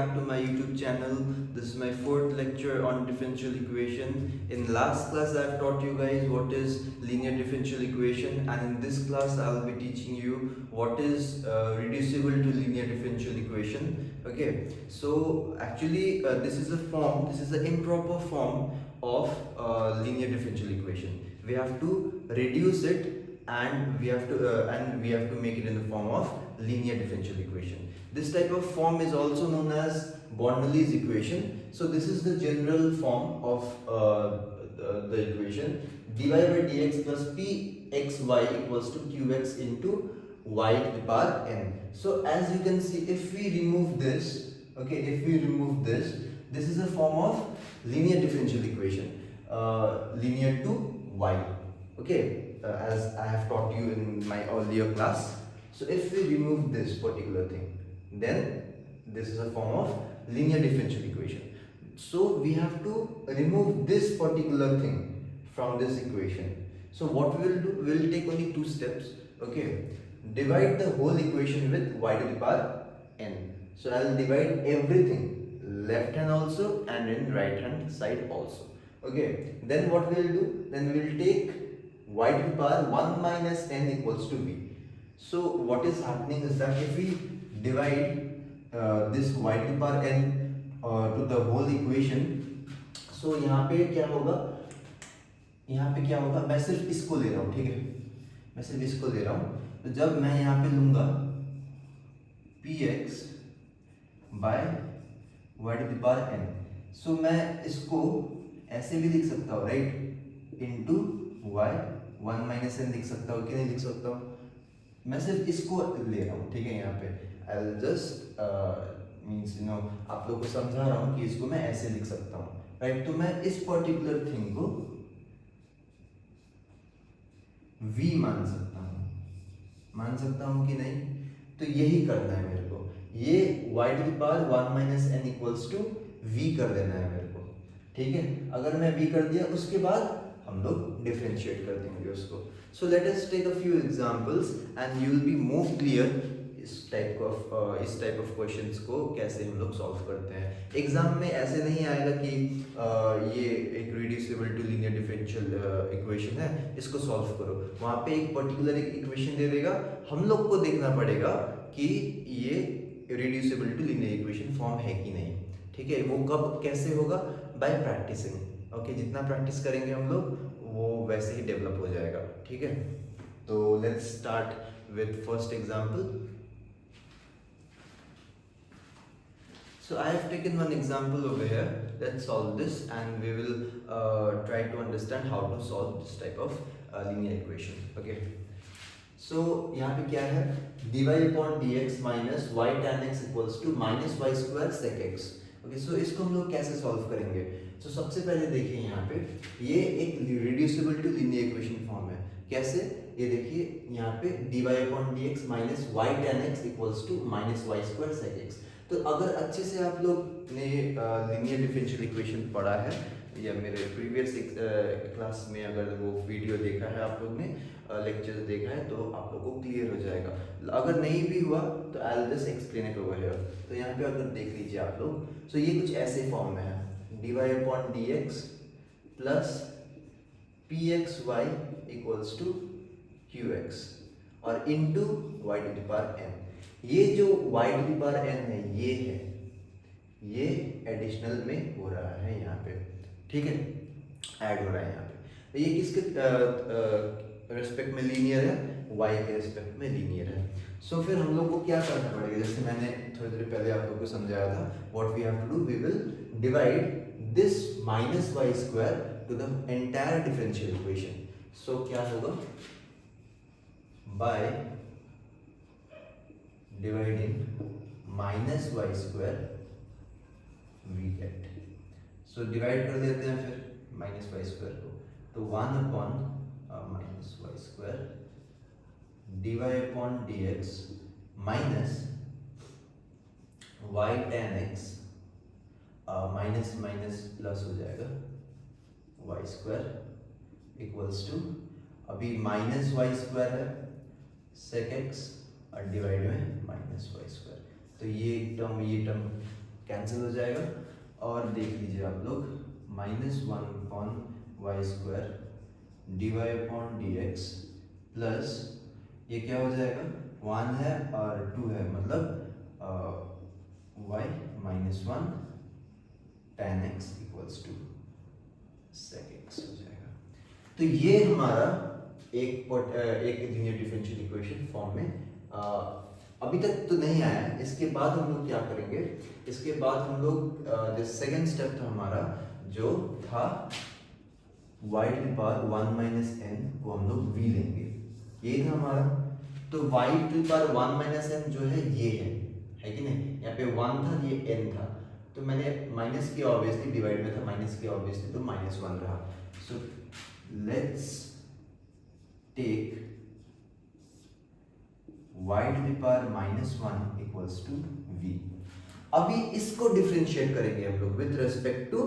back to my YouTube channel. This is my fourth lecture on differential equation. In last class I've taught you guys what is linear differential equation, and in this class I'll be teaching you what is reducible to linear differential equation. Okay, so actually this is an improper form of linear differential equation. We have to reduce it and we have to make it in the form of linear differential equation. This type of form is also known as Bernoulli's equation. So this is the general form of the equation: dy by dx plus pxy equals to qx into y to the power n. So as you can see, if we remove this, this is a form of linear differential equation, linear to y. Okay, as I have taught you in my earlier class. So if we remove this particular thing, then this is a form of linear differential equation. So we have to remove this particular thing from this equation. So what we will do, we will take only two steps. Okay, divide the whole equation with y to the power n. So I will divide everything, left hand also and in right hand side also. Okay, then what we will do, then we will take y to the power 1 minus n equals to v. So what is happening is that if we divide this y to the power n to the whole equation, so यहाँ पे क्या होगा, मैं सिर्फ इसको ले रहा हूँ, ठीक है, मैं सिर्फ इसको ले रहा हूँ. तो जब मैं यहाँ पे लूँगा px by y to the power n, so मैं इसको ऐसे भी लिख सकता हूँ, right, into y 1 minus n लिख सकता हूँ कि नहीं लिख सकता हूँ. मैं सिर्फ इसको ले रहा हूँ, ठीक है. यहाँ पे आई विल जस्ट मीन्स आप लोगों को समझा रहा हूँ कि इसको मैं ऐसे लिख सकता हूँ, राइट. तो मैं इस पर्टिकुलर थिंग को v मान सकता हूँ कि नहीं. तो यही करना है मेरे को, ये y to the power 1 minus n equals to v कर देना है मेरे को, ठीक है. अगर मैं v कर दिया, उसके बाद हम लोग डिफरेंशिएट कर देंगे उसको. So let us take a few examples and you will be more clear इस टाइप ऑफ क्वेश्चंस को कैसे हम लोग सॉल्व करते हैं. एग्जाम में ऐसे नहीं आएगा कि ये एक reducible to linear differential equation है, इसको सॉल्व करो. वहाँ पे एक पर्टिकुलर इक्वेशन दे देगा, हम लोग को देखना पड़ेगा कि ये reducible to linear equation form है कि नहीं, ठीक है. वो कब कैसे होगा? By practicing. ओके, जितना प्रैक्टिस करेंगे हम लोग वो वैसे ही डेवलप हो जाएगा, ठीक है. तो let's start with first example. So I have taken one example over here. Let's solve this and we will try to understand how to solve this type of linear equation. Okay. So यहाँ पे क्या है? dy upon dx minus y tan x equals to minus y square sec x. Okay, so इसको हम लोग कैसे solve करेंगे? तो सबसे पहले देखिए, यहाँ पे ये एक reducible to linear equation form है. कैसे? ये देखिए यहाँ पे dy upon dx minus y tan x equals to minus y square sec x. तो अगर अच्छे से आप लोग ने लीनियर डिफरेंशियल इक्वेशन पढ़ा है या मेरे प्रीवियस क्लास में अगर वो वीडियो देखा है, आप लोग ने लेक्चर देखा है, तो आप लोगों को क्लियर हो जाएगा. अगर नहीं भी हुआ तो I will just explain it over here. तो यहाँ पे अगर देख लीजिए आप लोग, तो ये कुछ ऐसे फॉर्म में है: dy upon dx plus pxy equals to qx और into y to the power n. ये जो y to the power n है, ये एडिशनल में हो रहा है यहाँ पे, ठीक है, ऐड हो रहा है यहाँ पे. ये किसके रेस्पेक्ट में लीनियर है? y के रेस्पेक्ट में लीनियर है. सो फिर हम लोग को क्या करना पड़ेगा? जैसे मैंने थोड़ी देर पहले आप लोगों को समझाया था, what we have to do, we will divide this minus Y square to the entire differential equation. So क्या होगा? By dividing minus y square we get. So divide कर देते हैं फिर minus y square को, तो 1 upon minus y square dy upon dx minus y tan x, minus minus plus हो जाएगा, y square इक्वल्स टू, अभी माइनस y square है sec x और डिवाइड में माइनस वाई स्क्वायर. तो ये टर्म कैंसिल हो जाएगा और देख लीजिए आप लोग -1/y² dy/dx प्लस ये क्या हो जाएगा 1 है और 2 है मतलब y -1 tan x equals to sec x हो जाएगा। तो ये हमारा एक लीनियर डिफरेंशियल इक्वेशन फॉर्म में अभी तक तो नहीं आया है। इसके बाद हम लोग क्या करेंगे, इसके बाद हम लोग जो सेकेंड स्टेप था हमारा जो था y to the power 1 minus n को हम लोग v लेंगे, ये था हमारा। तो y to the power 1 minus n जो है ये है कि नहीं, यहाँ पे 1 था ये n था, तो मैंने माइनस किया ऑब्वियसली, डिवाइड में था माइनस किया ऑब्वियसली, तो -1 रहा। So let's take y to the power -1 equals to v। अभी इसको डिफरेंशिएट करेंगे हम लोग with respect to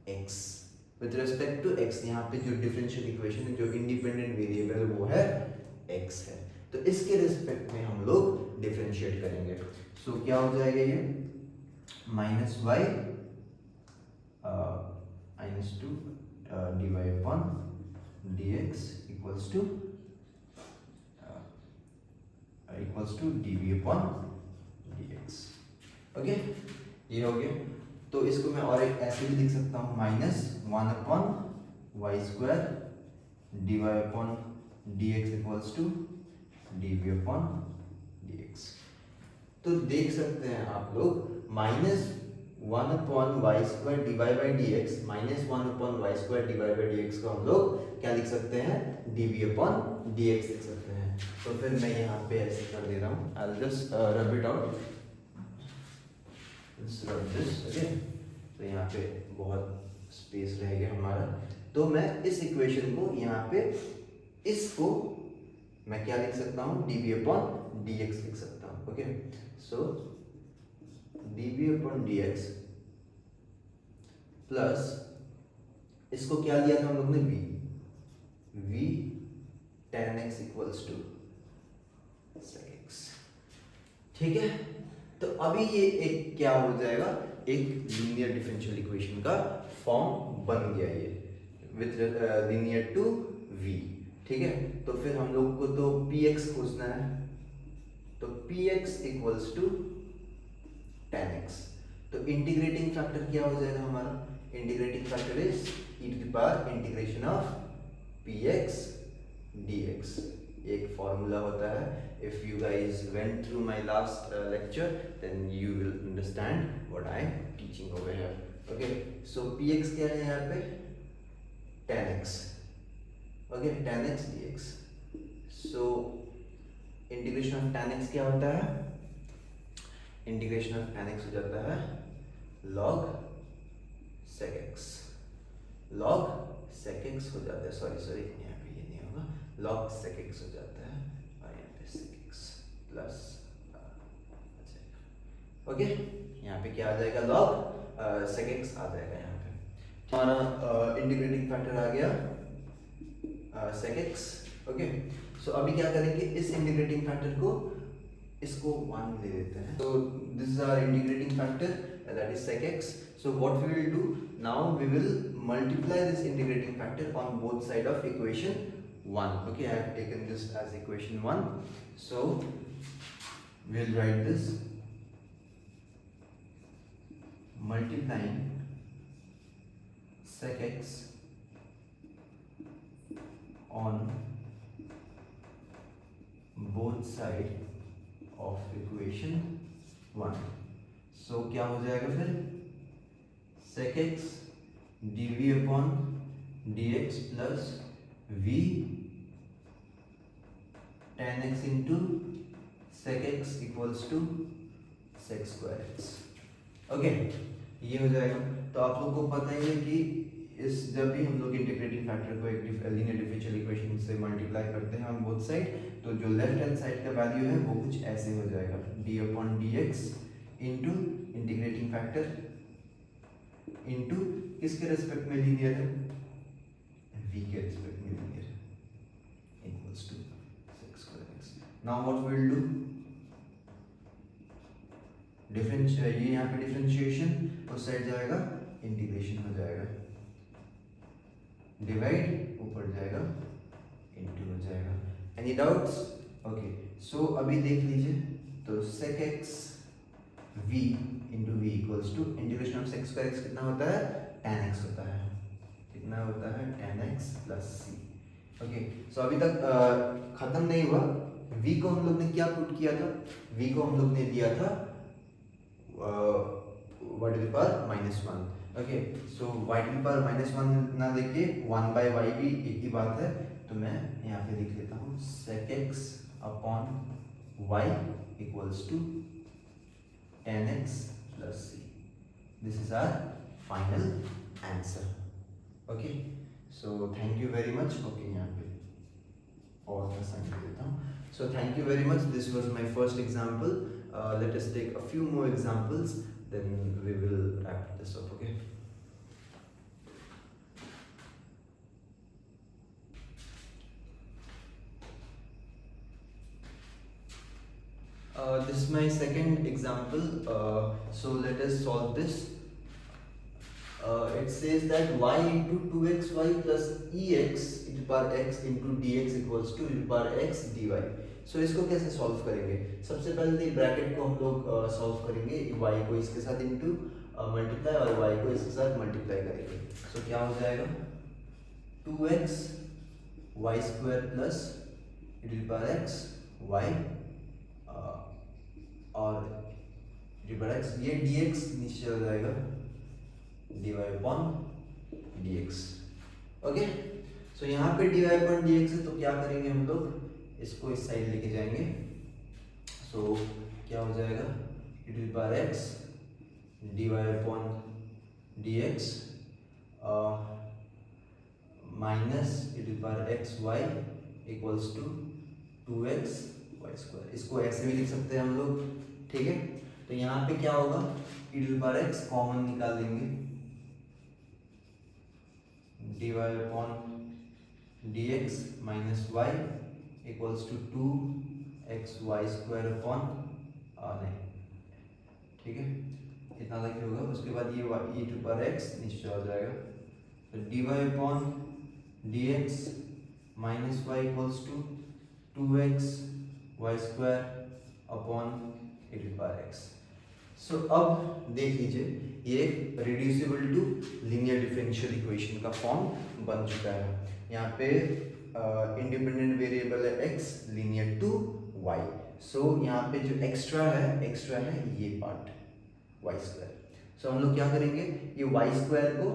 x, with respect to x। यहाँ पे जो डिफरेंशियल इक्वेशन है, जो इंडिपेंडेंट वेरिएबल वो है x है, तो इसके रिस्पेक्ट में हम लोग डिफरेंशिएट करेंगे। सो क्या हो जाएगा ये -y -2 dy/dx equals to dv/dx। Okay, ये हो गया। तो इसको मैं और एक ऐसे भी लिख सकता हूँ -1/y² dy/dx equals to dv/dx। तो देख सकते हैं आप लोग -1/y² dy/dx -1/y² dy/dx को हम लोग क्या लिख सकते हैं, dv/dx लिख सकते हैं। तो फिर मैं यहाँ पे ऐसे कर दे रहा हूँ, I'll just rub it out, rub this, okay? तो यहाँ पे बहुत स्पेस रहेगा हमारा, तो मैं इस इक्वेशन को यहाँ पे इसको मैं क्या लिख सकता हूँ, dv/dx लिख सकता हूँ। ओके, सो dv/dx प्लस इसको क्या लिया था हम लोग ने, v tan x equals to sec x। ठीक है, तो अभी ये एक क्या हो जाएगा, एक लीनियर डिफरेंशियल इक्वेशन का फॉर्म बन गया ये विथ लीनियर टू v। ठीक है, तो फिर हम लोग को तो px खोजना है, तो px equals to tan x। तो इंटीग्रेटिंग फैक्टर क्या हो जाएगा हमारा, integrating factor is e to the power integration of px dx। एक फॉर्मूला होता है, if you guys went through my last lecture then you will understand what I am teaching over here। okay, so px क्या है यहाँ पे, tan x। okay, tan x dx। so integration of tan x क्या होता है, integration of tan x हो जाता है log sec x, log sec x हो जाता है, सॉरी यहाँ पे ये नहीं होगा, log sec x हो जाता है और यहाँ पे sec x प्लस ओके, यहाँ पे क्या आ जाएगा, log sec x आ जाएगा यहाँ पे। हमारा इंटीग्रेटिंग फैक्टर आ गया sec x। ओके, सो अभी क्या करेंगे, इस इंटीग्रेटिंग फैक्टर को इसको 1 ले लेते हैं, तो this is our integrating factor that is sec x। so what we will do now, we will multiply this integrating factor on both side of equation 1। okay, I have taken this as equation 1, so we'll write this multiplying sec x on both side of equation 1। so क्या हो जाएगा फिर, sec x dv/dx plus v tan x into sec x equals to sec square x। Okay, ये हो जाएगा। तो आप लोग को पता ही है कि इस जब भी हम लोग इंटीग्रेटिंग फैक्टर को एक लीनियर डिफरेंशियल इक्वेशन से मल्टीप्लाई करते हैं ऑन बोथ साइड, तो जो लेफ्ट हैंड साइड का वैल्यू है वो कुछ ऐसे हो जाएगा, d/dx into integrating factor into किसके रेस्पेक्ट में लीनियर है, v के रेस्पेक्ट में लीनियर है, equals to sec square x। Now what we will do, ये यहाँ पे डिफरेंशिएशन, उस साइड जाएगा इंटीग्रेशन हो जाएगा, डिवाइड ऊपर जाएगा इंटू हो जाएगा। Any doubts? ओके, सो अभी देख लीजिए, तो sec x v into v equals to integration of sec square x कितना होता है, tan x होता है, कितना होता है, tan x plus c। Okay, so अभी तक खत्म नहीं हुआ। v को हम लोग ने क्या पुट किया था, v को हम लोग ने दिया था y to the power -1। Okay, so y to the power -1 ना लेके 1/y भी एक ही बात है, तो मैं यहाँ पे लिख लेता हूँ sec x upon y equals to tan x plus c। This is our final answer. Okay, so thank you very much. Okay, यहाँ पे और का साइन दे देता हूँ। So thank you very much, this was my first example. Let us take a few more examples, then we will wrap this up. Okay. This is my second example. So let us solve this. It says that y into 2xy plus ex e to the power x into dx equals to e to the power x dy. सो इसको कैसे solve करेंगे? सबसे पहले bracket को हम लोग solve करेंगे, y को इसके साथ इंटू मल्टीप्लाई और y को इसके साथ मल्टीप्लाई करेंगे। सो क्या हो जाएगा, 2x y square plus e to the power x y और e to the power x, ये dx नीचे हो जाएगा dy upon dx। Okay, so यहाँ पे dy अपॉन dx है, तो क्या करेंगे हम लोग, इसको इस साइड लेके जाएंगे। सो क्या हो जाएगा, e to the power x dy upon dx minus e to the power x y equals to 2x y square. इसको ऐसे भी लिख सकते हैं हम लोग, ठीक है। तो यहाँ पे क्या होगा, e to the power x common निकाल देंगे, dy upon dx minus y equals to 2xy square upon नहीं, ठीक है, इतना तक होगा। उसके बाद ये e टू पावर x नीचे आ जाएगा, तो dy upon dx minus y equals to 2xy square upon e to power x। So अब देख लीजिए, ये एक reducible to linear differential equation का फॉर्म बन चुका है। यहाँ पे इंडिपेंडेंट वेरिएबल है x, linear to y। So यहाँ पे जो एक्स्ट्रा है ये पार्ट y स्क्वायर। सो हम लोग क्या करेंगे, ये y स्क्वायर को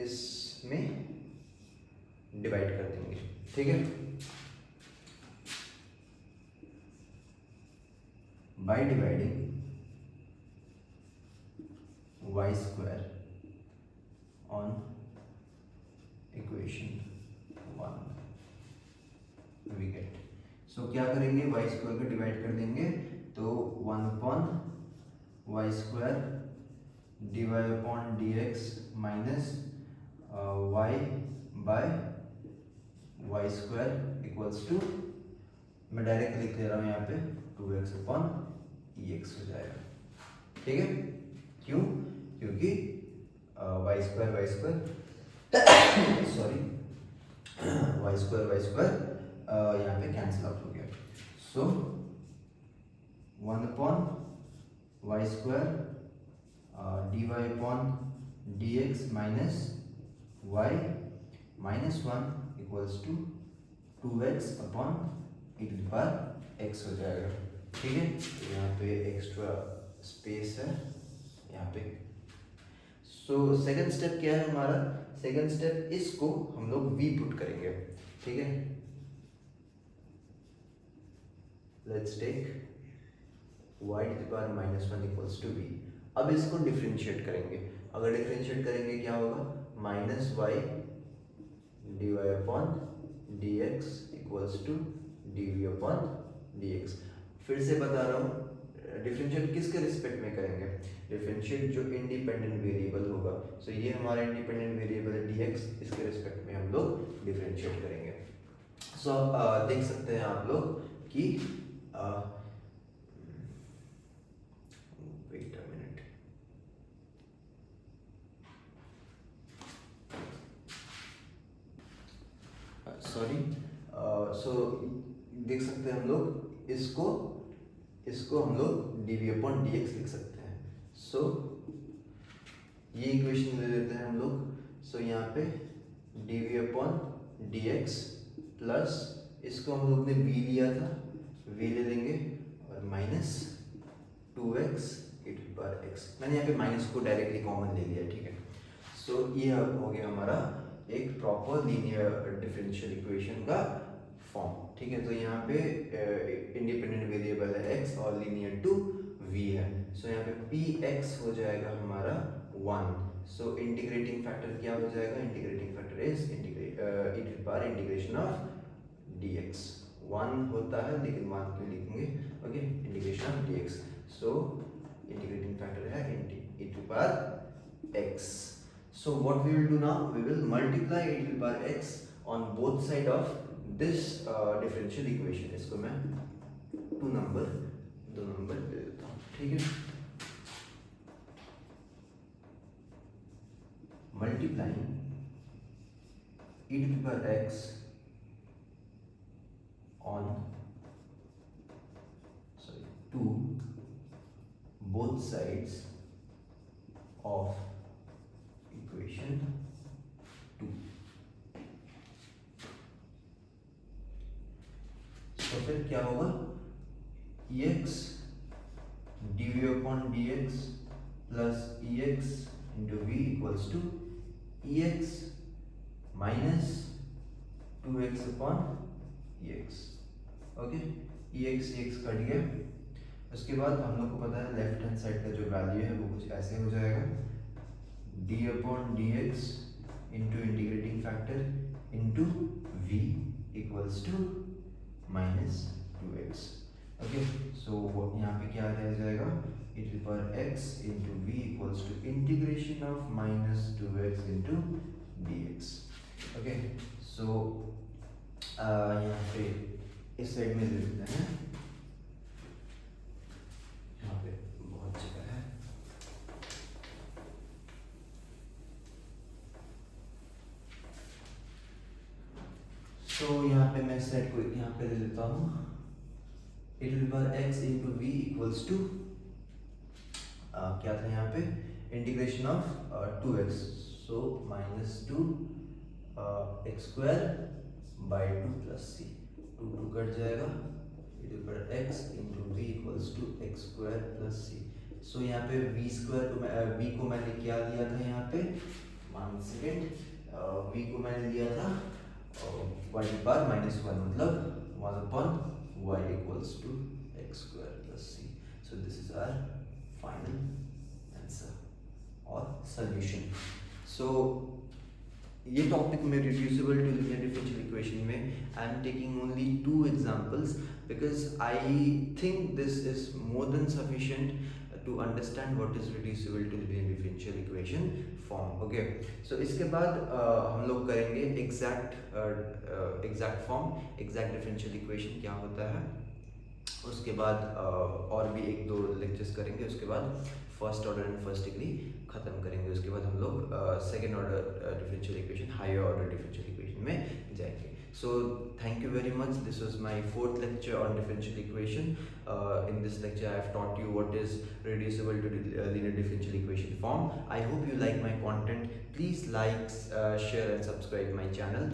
इसमें डिवाइड कर देंगे, ठीक है, by dividing y square on equation 1 we get. So क्या करेंगे, y स्क्वायर को डिवाइड कर देंगे, तो 1 upon y square dy upon dx minus y by y square equals to, मैं डायरेक्ट लिख ले रहा हूँ यहाँ पे 2x अपॉन ex हो जाएगा, ठीक है। क्यों? क्योंकि y square sorry y square यहाँ पे कैंसिल आउट हो गया। So 1 upon y square dy upon dx minus y minus 1 equals to 2x upon e to the power x हो जाएगा, ठीक है। यहाँ पे एक्स्ट्रा स्पेस है यहाँ पे। सो सेकंड स्टेप क्या है हमारा, सेकंड स्टेप, इसको हम लोग v पुट करेंगे, ठीक है। Let's take y to the power -1 equals to v। अब इसको डिफरेंशिएट करेंगे, अगर डिफरेंशिएट करेंगे क्या होगा, minus y dy upon dx equals to dv upon dx। फिर से बता रहा हूँ, डिफरेंशिएट किसके रिस्पेक्ट में करेंगे, डिफरेंशिएट जो इंडिपेंडेंट वेरिएबल होगा। सो ये हमारा इंडिपेंडेंट वेरिएबल है dx, इसके रिस्पेक्ट में हम लोग डिफरेंशिएट करेंगे। सो देख सकते हैं आप लोग कि वेट, सो देख सकते हैं हम लोग इसको हम लोग dv/dx लिख सकते हैं. सो ये इक्वेशन ले लेते हैं हम लोग. सो यहाँ पे dv/dx प्लस इसको हम लोग ने v लिया था, v ले लेंगे और माइनस 2x e⁻x. मैंने यहाँ पे माइनस को डायरेक्टली कॉमन ले लिया, ठीक है. सो ये हो गया हमारा एक प्रॉपर लीनियर डिफरेंशियल इक्वेशन का फॉर्म, ठीक है. तो यहाँ पे इंडिपेंडेंट वेरिएबल है x और लीनियर टू v है. सो यहाँ पे px हो जाएगा हमारा 1. सो इंटीग्रेटिंग फैक्टर क्या हो जाएगा? Integrating factor is integration of dx. 1 होता है लेकिन 1 क्यों लिखेंगे? Okay, integration of dx. So integrating factor है e⁻x. So what we will do now, we will multiply e⁻x on both side of this differential equation. इसको मैं 2 number दे देता हूँ, ठीक है. Multiplying e⁻x on to both sides of equation 2. तो फिर क्या होगा? ex dv/dx plus ex into v equals to ex minus 2x/ex. Okay, ex cut गया. उसके बाद हम लोग को पता है लेफ्ट हैंड साइड का जो वैल्यू है वो कुछ ऐसे हो जाएगा, d/dx into integrating factor into v equals to minus 2x. Okay, so यहाँ पे क्या रह जाएगा? e⁻x into v equals to integration of minus 2x into dx. Okay, so यहाँ पे इस साइड में दे देते हैं, यहाँ पे बहुत जगह है. सो यहाँ पे मैं सेट को यहाँ पे ले लेता हूँ. e⁻x into v equals to क्या था यहाँ पे? Integration of 2x. So minus 2 x² by 2 plus c. 2 cut जाएगा. e⁻x into v equals to x² plus c. सो यहाँ पे v को मैंने क्या लिया था यहाँ पे? 1 सेकेंड. v को मैंने लिया था y⁻−1 मतलब 1/y equals to x² plus c. So this is our final answer or solution. So ये टॉपिक में reducible to linear differential equation में I am taking only 2 examples because I think this is more than sufficient to understand what is reducible to linear differential equation form. Okay, so इसके बाद हम लोग करेंगे exact form, exact differential equation क्या होता है. उसके बाद और भी 1-2 लेक्चर्स करेंगे. उसके बाद first order and first degree खत्म करेंगे. उसके बाद हम लोग second order differential equation, higher order differential equation में जाएंगे. So thank you very much. This was my 4th lecture on differential equation. In this lecture I have taught you what is reducible to linear differential equation form. I hope you like my content. Please like, share and subscribe my channel.